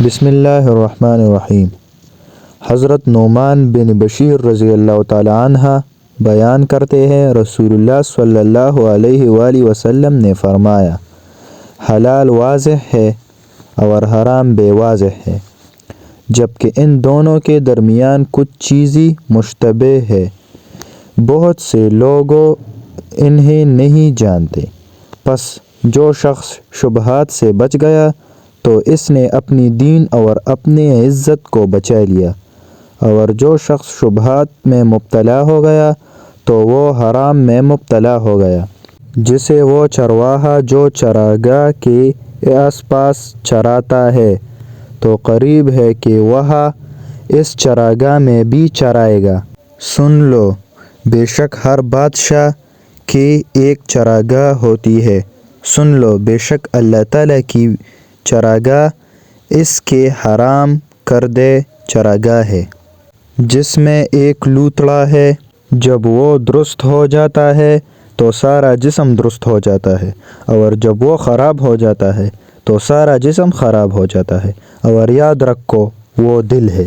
بسم اللہ الرحمن الرحیم۔ حضرت نعمان بن بشیر رضی اللہ تعالی عنہ بیان کرتے ہیں، رسول اللہ صلی اللہ علیہ وآلہ وسلم نے فرمایا، حلال واضح ہے اور حرام بے واضح ہے، جبکہ ان دونوں کے درمیان کچھ چیزیں مشتبہ ہے، بہت سے لوگوں انہیں نہیں جانتے۔ پس جو شخص شبہات سے بچ گیا تو اس نے اپنی دین اور اپنی عزت کو بچا لیا، اور جو شخص شبہات میں مبتلا ہو گیا تو وہ حرام میں مبتلا ہو گیا۔ جسے وہ چرواہا جو چراگاہ کے آس پاس چراتا ہے تو قریب ہے کہ وہ اس چراگاہ میں بھی چرائے گا۔ سن لو، بے شک ہر بادشاہ کی ایک چراگاہ ہوتی ہے۔ سن لو، بے شک اللہ تعالیٰ کی چراگاہ اس کے حرام کردہ چراگاہ ہے، جس میں ایک لوتھڑا ہے۔ جب وہ درست ہو جاتا ہے تو سارا جسم درست ہو جاتا ہے، اور جب وہ خراب ہو جاتا ہے تو سارا جسم خراب ہو جاتا ہے، اور یاد رکھو وہ دل ہے۔